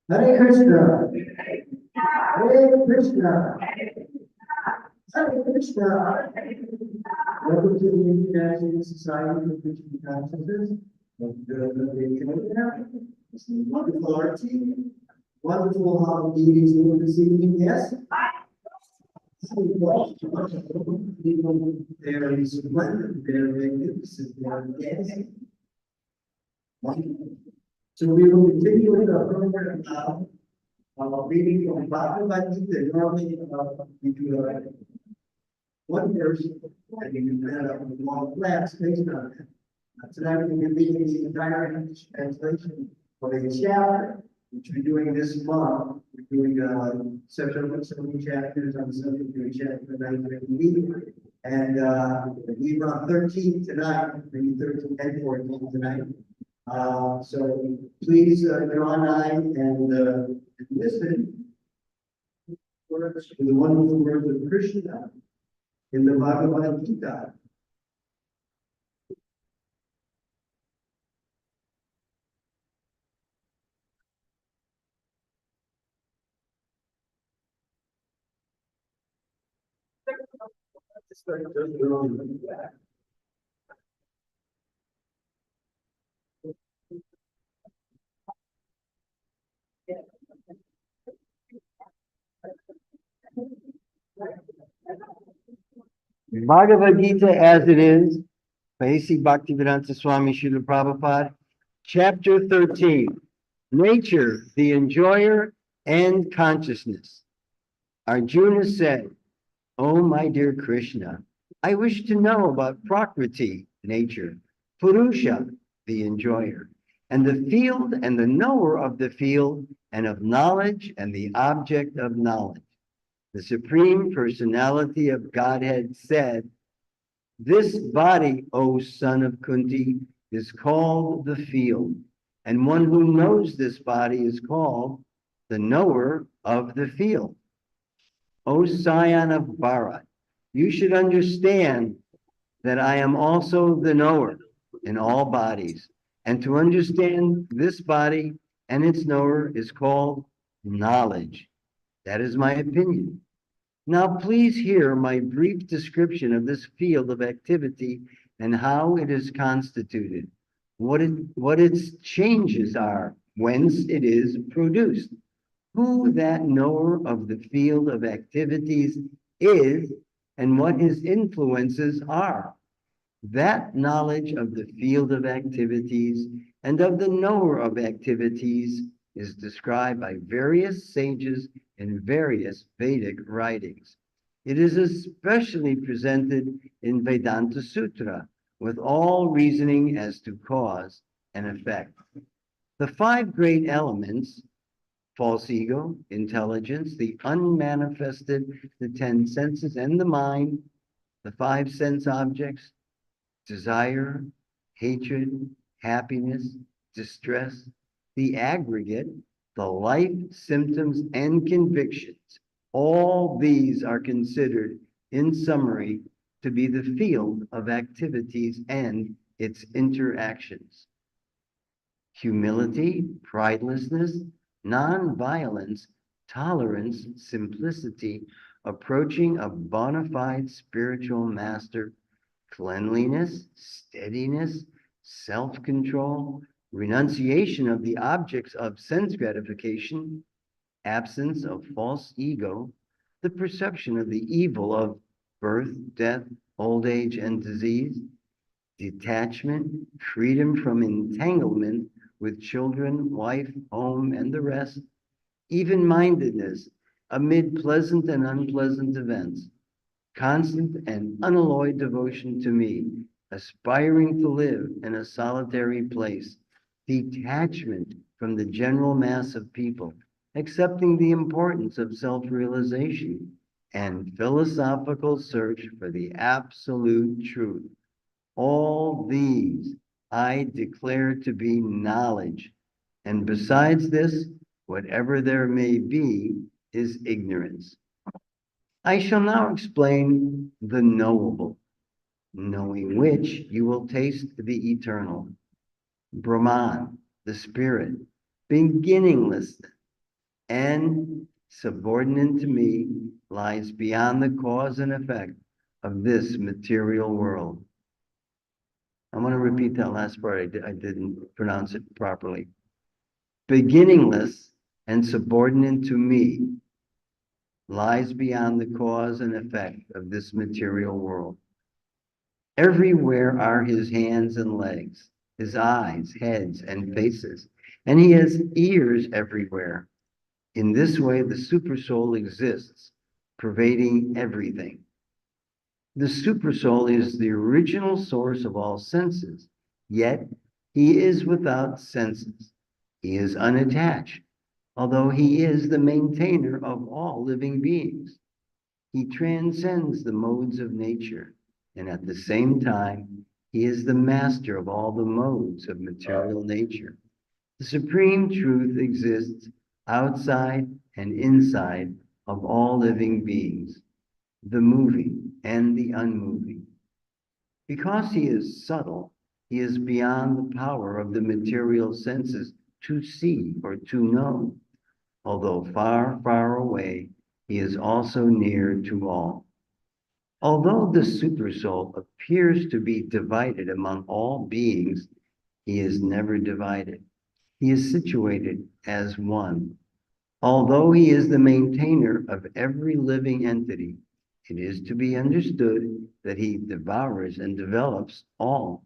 Hare Krishna, Hare Krishna, Hare Krishna. Welcome to the International Society of Christian Consciousness. It's a wonderful art team. Wonderful how the meetings doing this evening, yes? People very splendid, very magnificent, very dancing. So we will continue with our program now. Reading from Bhagavad Gita. Normally, we do one verse, and we do a long class based on that. Tonight, we're going to be reading the entire English translation for the chapter. which we're doing this month. We're doing several chapters on the subject, doing chapter 9 every week. And we're on 13 tonight, maybe 13 and 14 tonight. So please get online and listen for the wonderful words of Krishna in the Bhagavad Gita. Bhagavad Gita as it is, by A.C. Bhaktivedanta Swami Srila Prabhupada, Chapter 13, Nature, the Enjoyer, and Consciousness. Arjuna said, "Oh, my dear Krishna, I wish to know about Prakriti, nature, Purusha, the enjoyer, and the field and the knower of the field, and of knowledge and the object of knowledge." The Supreme Personality of Godhead said, "This body, O son of Kunti, is called the field, and one who knows this body is called the knower of the field. O scion of Bharat, you should understand that I am also the knower in all bodies, and to understand this body and its knower is called knowledge. That is my opinion. Now please hear my brief description of this field of activity and how it is constituted, what its changes are, whence it is produced, who that knower of the field of activities is, and what his influences are. That knowledge of the field of activities and of the knower of activities is described by various sages in various Vedic writings. It is especially presented in Vedanta Sutra, with all reasoning as to cause and effect. The five great elements, false ego, intelligence, the unmanifested, the 10 senses and the mind, the 5 sense objects, desire, hatred, happiness, distress, the aggregate, the life, symptoms, and convictions. All these are considered, in summary, to be the field of activities and its interactions. Humility, pridelessness, non-violence, tolerance, simplicity, approaching a bona fide spiritual master, cleanliness, steadiness, self-control, renunciation of the objects of sense gratification, absence of false ego, the perception of the evil of birth, death, old age, and disease, detachment, freedom from entanglement with children, wife, home, and the rest, even-mindedness amid pleasant and unpleasant events, constant and unalloyed devotion to me, aspiring to live in a solitary place, detachment from the general mass of people, accepting the importance of self-realization, and philosophical search for the absolute truth. All these I declare to be knowledge, and besides this, whatever there may be is ignorance. I shall now explain the knowable, knowing which you will taste the eternal. Brahman, the spirit, beginningless and subordinate to me, lies beyond the cause and effect of this material world. I'm going to repeat that last part. I didn't pronounce it properly. Beginningless and subordinate to me lies beyond the cause and effect of this material world. Everywhere are his hands and legs, his eyes, heads, and faces, and he has ears everywhere. In this way, the supersoul exists, pervading everything. The supersoul is the original source of all senses, yet he is without senses. He is unattached, although he is the maintainer of all living beings. He transcends the modes of nature, and at the same time, he is the master of all the modes of material nature. The supreme truth exists outside and inside of all living beings, the moving and the unmoving. Because he is subtle, he is beyond the power of the material senses to see or to know. Although far, far away, he is also near to all. Although the Supersoul appears to be divided among all beings, he is never divided. He is situated as one. Although he is the maintainer of every living entity, it is to be understood that he devours and develops all.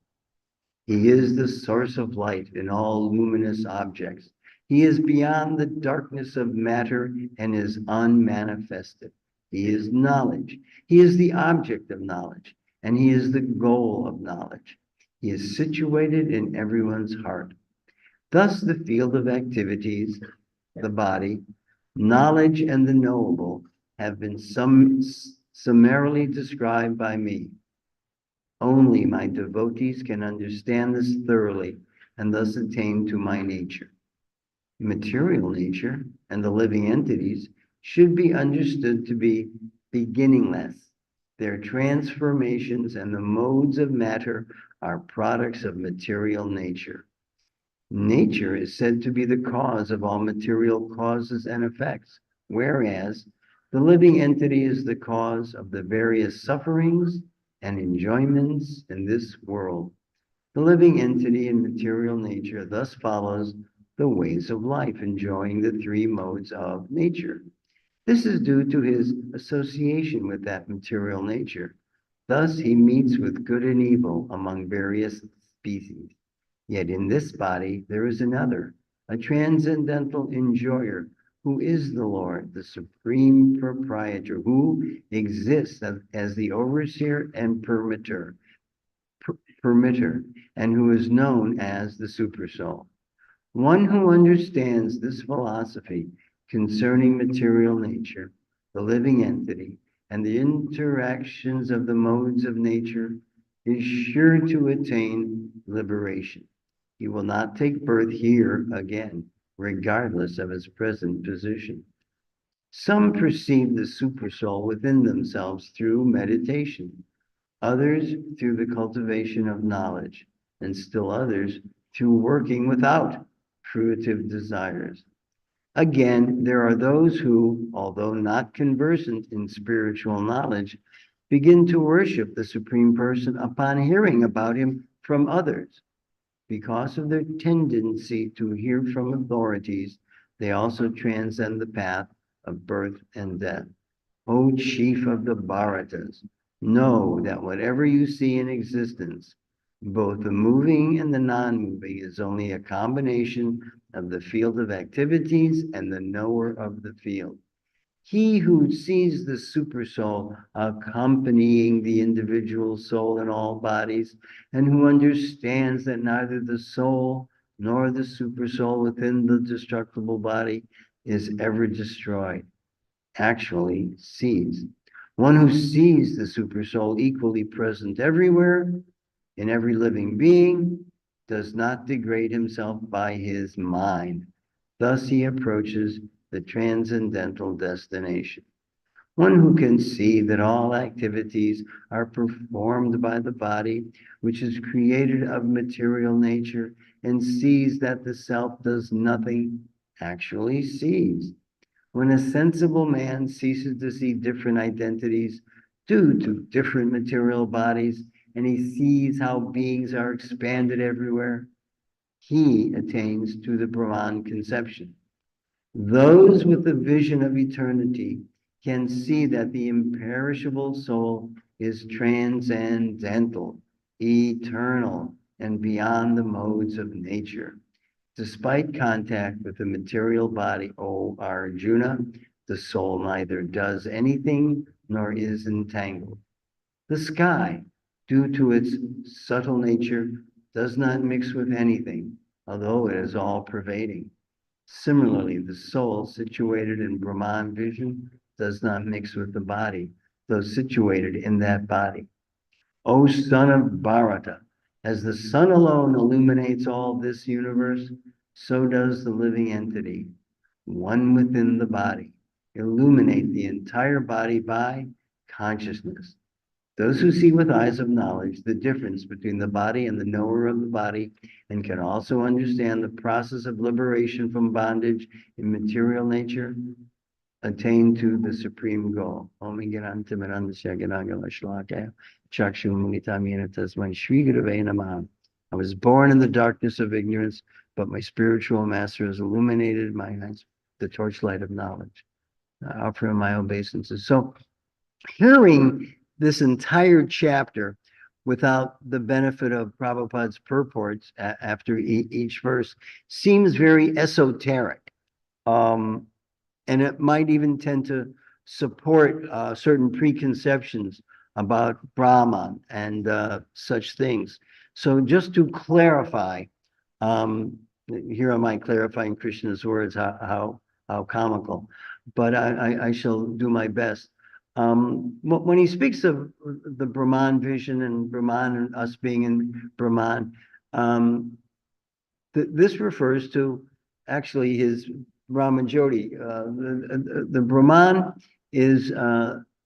He is the source of light in all luminous objects. He is beyond the darkness of matter and is unmanifested. He is knowledge. He is the object of knowledge, and he is the goal of knowledge. He is situated in everyone's heart. Thus, the field of activities, the body, knowledge, and the knowable have been summarily described by me. Only my devotees can understand this thoroughly and thus attain to my nature. Material nature and the living entities should be understood to be beginningless. Their transformations and the modes of matter are products of material nature. Nature is said to be the cause of all material causes and effects, whereas the living entity is the cause of the various sufferings and enjoyments in this world. The living entity in material nature thus follows the ways of life, enjoying the three modes of nature. This is due to his association with that material nature. Thus, he meets with good and evil among various species. Yet in this body there is another, a transcendental enjoyer, who is the Lord, the supreme proprietor, who exists as the overseer and permitter, and who is known as the Supersoul. One who understands this philosophy concerning material nature, the living entity, and the interactions of the modes of nature is sure to attain liberation. He will not take birth here again, regardless of his present position. Some perceive the Supersoul within themselves through meditation, others through the cultivation of knowledge, and still others through working without fruitive desires. Again, there are those who, although not conversant in spiritual knowledge, begin to worship the Supreme Person upon hearing about him from others. Because of their tendency to hear from authorities, they also transcend the path of birth and death. O chief of the Bharatas, know that whatever you see in existence, both the moving and the non-moving, is only a combination of the field of activities and the knower of the field. He who sees the Supersoul accompanying the individual soul in all bodies, and who understands that neither the soul nor the Supersoul within the destructible body is ever destroyed, actually sees. One who sees the Supersoul equally present everywhere, in every living being, does not degrade himself by his mind. Thus he approaches the transcendental destination. One who can see that all activities are performed by the body, which is created of material nature, and sees that the self does nothing, actually sees. When a sensible man ceases to see different identities due to different material bodies, and he sees how beings are expanded everywhere, he attains to the Brahman conception. Those with the vision of eternity can see that the imperishable soul is transcendental, eternal, and beyond the modes of nature. Despite contact with the material body, O Arjuna, the soul neither does anything nor is entangled. The sky, due to its subtle nature, does not mix with anything, although it is all pervading. Similarly, the soul situated in Brahman vision does not mix with the body, though situated in that body. O son of Bharata, as the sun alone illuminates all this universe, so does the living entity, one within the body, illuminate the entire body by consciousness. Those who see with eyes of knowledge the difference between the body and the knower of the body, and can also understand the process of liberation from bondage in material nature, attain to the supreme goal. I was born in the darkness of ignorance, but my spiritual master has illuminated my eyes, the torchlight of knowledge. I offer him my obeisances. So hearing this entire chapter without the benefit of Prabhupada's purports after each verse seems very esoteric. And it might even tend to support certain preconceptions about Brahman and such things. So just to clarify, here am I clarifying Krishna's words, how comical, but I shall do my best. When he speaks of the Brahman vision and Brahman and us being in Brahman, this refers to actually his Brahman Jyoti. The Brahman is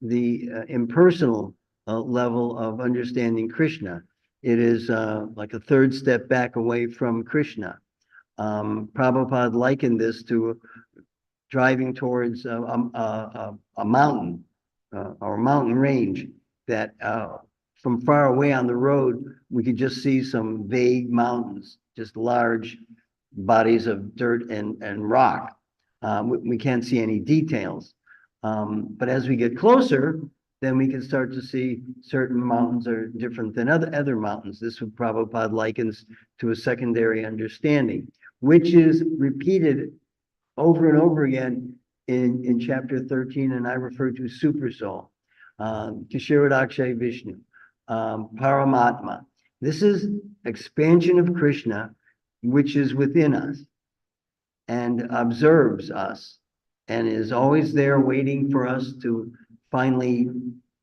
the impersonal level of understanding Krishna. It is like a third step back away from Krishna. Prabhupada likened this to driving towards a mountain or a mountain range that from far away on the road, we could just see some vague mountains, just large bodies of dirt and rock. We can't see any details. But as we get closer, then we can start to see certain mountains are different than other mountains. This would Prabhupada likens to a secondary understanding, which is repeated over and over again in chapter 13, and I refer to Super Soul, Kishiradakshay Vishnu, Paramatma. This is expansion of Krishna, which is within us and observes us and is always there waiting for us to finally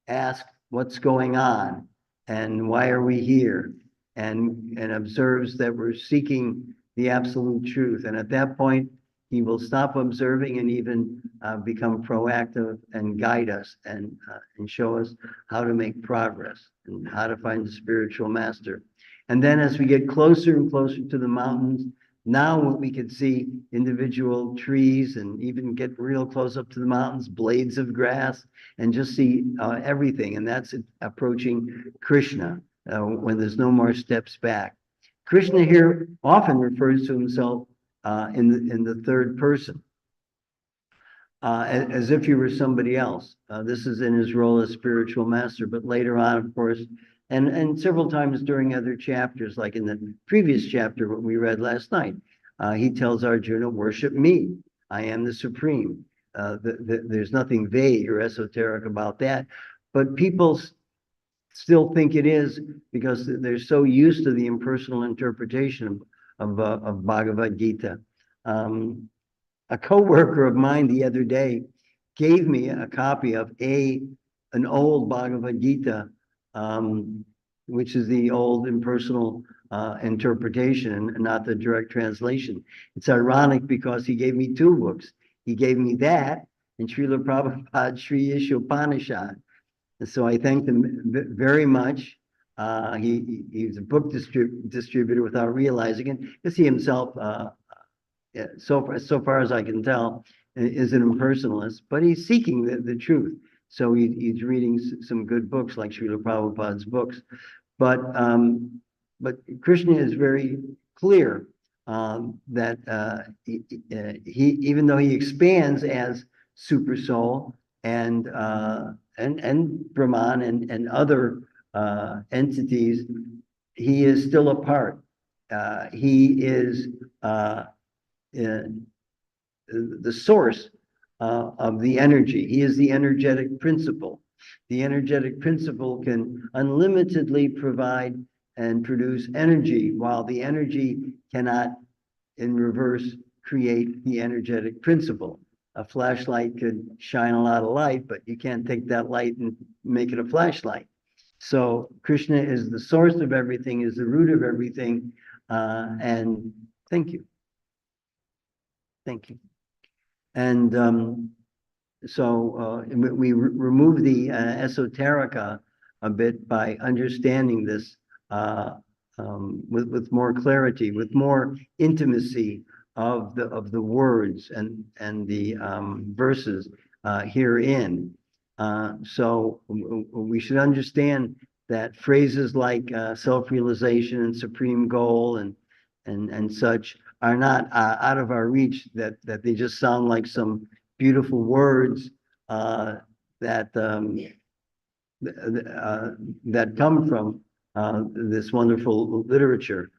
ask what's going on and why are we here, and observes that we're seeking the absolute truth. And at that point, he will stop observing and even become proactive and guide us and show us how to make progress and how to find the spiritual master. And then as we get closer and closer to the mountains, now we can see individual trees and even get real close up to the mountains, blades of grass, and just see everything. And that's approaching Krishna when there's no more steps back. Krishna here often refers to himself in the third person, as if he were somebody else. This is in his role as spiritual master, but later on, of course, and several times during other chapters, like in the previous chapter, what we read last night, he tells Arjuna, worship me. I am the supreme. There's nothing vague or esoteric about that, but people still think it is because they're so used to the impersonal interpretation of Bhagavad Gita. A co-worker of mine the other day gave me a copy of an old Bhagavad Gita, which is the old impersonal interpretation and not the direct translation. It's ironic because he gave me two books. He gave me that and Srila Prabhupada's Sri Ishopanishad. And so I thank him very much. He's a book distributor without realizing it, because he himself, so far as I can tell, is an impersonalist, but he's seeking the truth. So he's reading some good books like Srila Prabhupada's books. But Krishna is very clear that he, even though he expands as Super Soul and Brahman and other entities, he is still a part. He is the source of the energy. He is the energetic principle. The energetic principle can unlimitedly provide and produce energy, while the energy cannot, in reverse, create the energetic principle. A flashlight could shine a lot of light, but you can't take that light and make it a flashlight. So Krishna is the source of everything, is the root of everything. And thank you. Thank you. And so we remove the esoterica a bit by understanding this with more clarity, with more intimacy of the words and the verses herein. So we should understand that phrases like self-realization and supreme goal and such are not out of our reach, that they just sound like some beautiful words that come from this wonderful literature.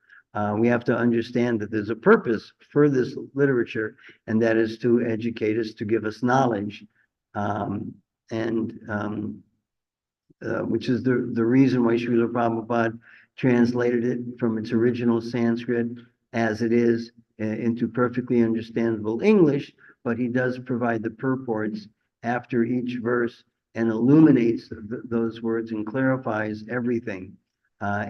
We have to understand that there's a purpose for this literature, and that is to educate us, to give us knowledge, which is the reason why Srila Prabhupada translated it from its original Sanskrit as it is into perfectly understandable English, but he does provide the purports after each verse and illuminates those words and clarifies everything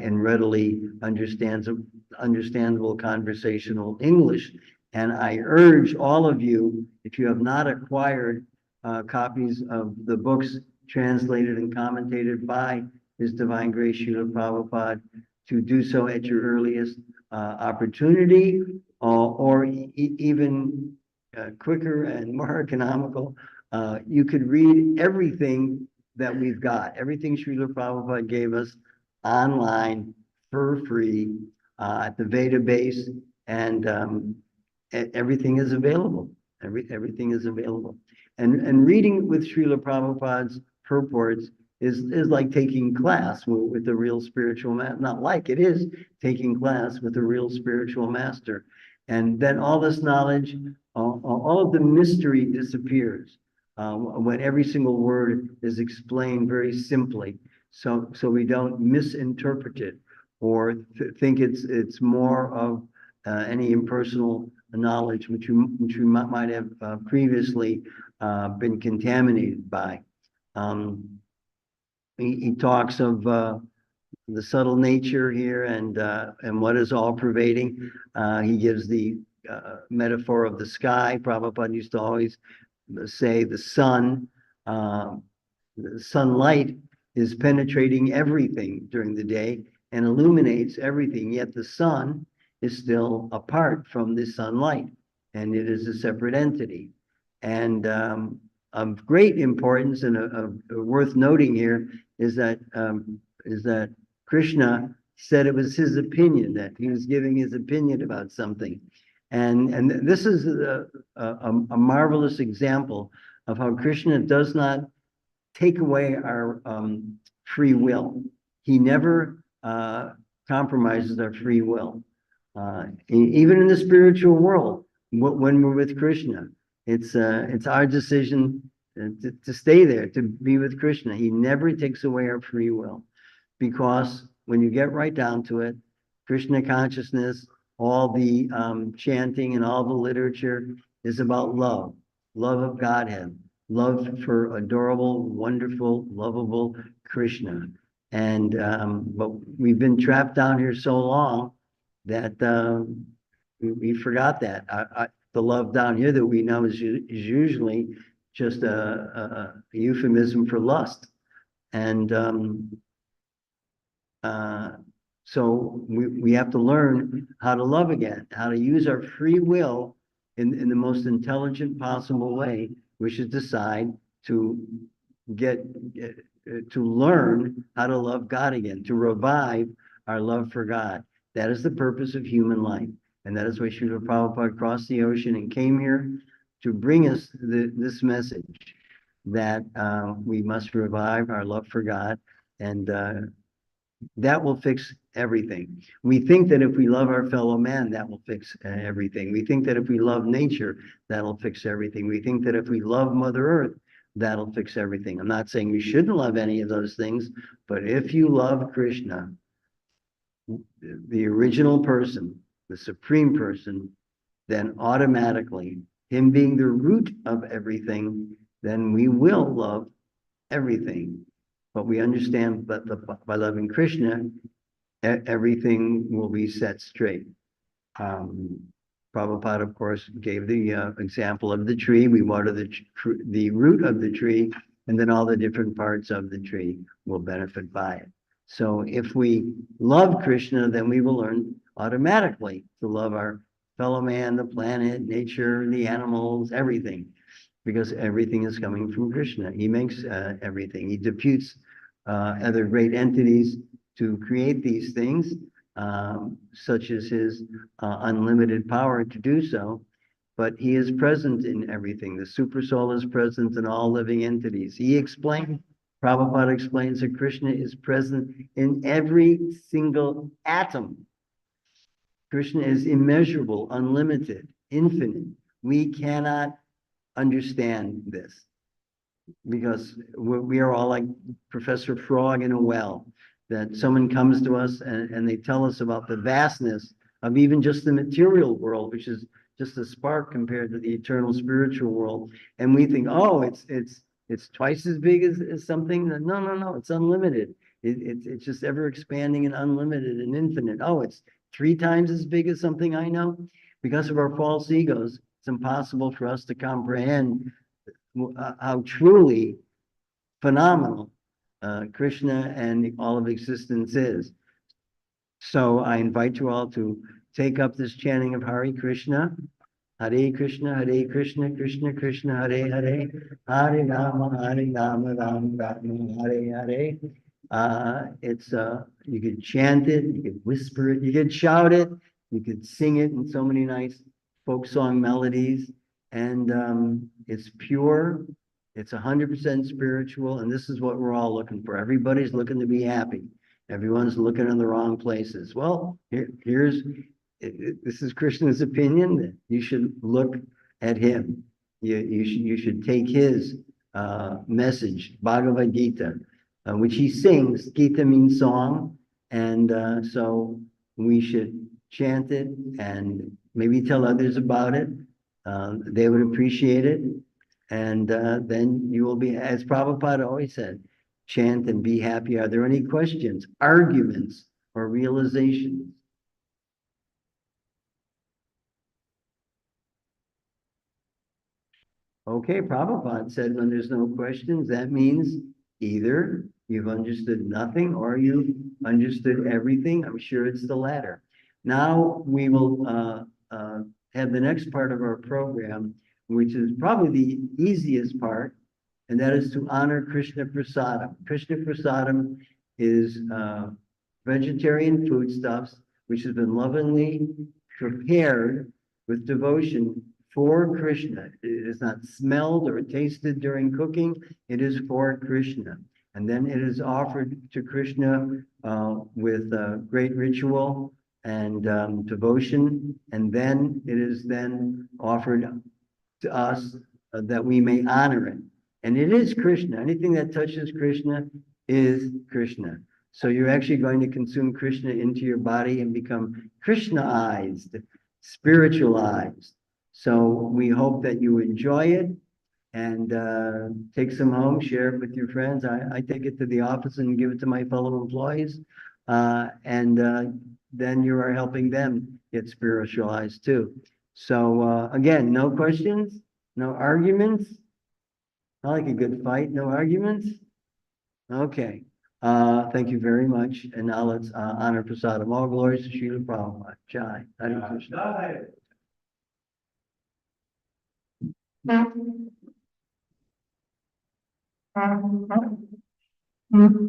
in readily understandable conversational English. And I urge all of you, if you have not acquired copies of the books translated and commentated by His Divine Grace Srila Prabhupada, to do so at your earliest opportunity, or even quicker and more economical. You could read everything that we've got, everything Srila Prabhupada gave us online for free at the Veda base, and everything is available. Everything is available. And reading with Srila Prabhupada's purports is like taking class with the real spiritual master. Not like, it is taking class with a real spiritual master. And then all this knowledge, all of the mystery disappears when every single word is explained very simply, so we don't misinterpret it or think it's more of any impersonal knowledge which we might have previously been contaminated by. He talks of the subtle nature here and what is all pervading. He gives the metaphor of the sky. Prabhupada used to always say the sun, the sunlight is penetrating everything during the day and illuminates everything, yet the sun is still apart from the sunlight, and it is a separate entity. And of great importance and worth noting here is that Krishna said it was his opinion, that he was giving his opinion about something. And this is a marvelous example of how Krishna does not take away our free will. He never compromises our free will. Even in the spiritual world, when we're with Krishna, it's our decision to stay there, to be with Krishna. He never takes away our free will, because when you get right down to it, Krishna consciousness, all the chanting and all the literature is about love of Godhead, love for adorable, wonderful, lovable Krishna. And but we've been trapped down here so long that we forgot that. The love down here that we know is usually just a euphemism for lust. And so we have to learn how to love again, how to use our free will in the most intelligent possible way, which is decide to learn how to love God again, to revive our love for God. That is the purpose of human life. And that is why Srila Prabhupada crossed the ocean and came here to bring us this message that we must revive our love for God, and that will fix everything. We think that if we love our fellow man, that will fix everything. We think that if we love nature, that'll fix everything. We think that if we love Mother Earth, that'll fix everything. I'm not saying we shouldn't love any of those things, but if you love Krishna, the original person, the supreme person, then automatically, him being the root of everything, then we will love everything. But we understand that by loving Krishna, everything will be set straight. Prabhupada, of course, gave the example of the tree. We water the root of the tree, and then all the different parts of the tree will benefit by it. So if we love Krishna, then we will learn automatically to love our fellow man, the planet, nature, the animals, everything, because everything is coming from Krishna. He makes everything. He deputes other great entities to create these things, such as his unlimited power to do so. But he is present in everything. The super soul is present in all living entities. Prabhupada explains that Krishna is present in every single atom. Krishna is immeasurable, unlimited, infinite. We cannot understand this because we are all like Professor Frog in a well, that someone comes to us and they tell us about the vastness of even just the material world, which is just a spark compared to the eternal spiritual world. And we think, oh, it's twice as big as something. No, it's unlimited. It's just ever expanding and unlimited and infinite. Oh, it's 3 times as big as something I know. Because of our false egos, it's impossible for us to comprehend how truly phenomenal Krishna and all of existence is. So I invite you all to take up this chanting of Hare Krishna, Krishna, Krishna Krishna, Hare Hare, Hare Rama, Rama Rama, Hare Hare. You could chant it, you could whisper it, you could shout it, you could sing it in so many nice folk song melodies, and it's pure, it's 100% spiritual, and this is what we're all looking for. Everybody's looking to be happy. Everyone's looking in the wrong places. Well, this is Krishna's opinion that you should look at him. You should take his message, Bhagavad Gita, which he sings. Gita means song, and so we should chant it and maybe tell others about it. They would appreciate it, and then you will be, as Prabhupada always said, chant and be happy. Are there any questions, arguments, or realizations? Okay, Prabhupada said when there's no questions, that means either you've understood nothing or you've understood everything. I'm sure it's the latter. Now we will have the next part of our program, which is probably the easiest part, and that is to honor Krishna Prasadam. Krishna Prasadam is vegetarian foodstuffs, which has been lovingly prepared with devotion for Krishna. It is not smelled or tasted during cooking. It is for Krishna. And then it is offered to Krishna with great ritual and devotion. And then it is then offered to us that we may honor it. And it is Krishna. Anything that touches Krishna is Krishna. So you're actually going to consume Krishna into your body and become Krishnaized, spiritualized. So we hope that you enjoy it and take some home, share it with your friends. I take it to the office and give it to my fellow employees. And then you are helping them get spiritualized too. So again, no questions, no arguments. I like a good fight, no arguments. Okay. Thank you very much. And now let's honor Prasadam. All glories to Srila Prabhupada. Jai. Hare Krishna. Mm-hmm.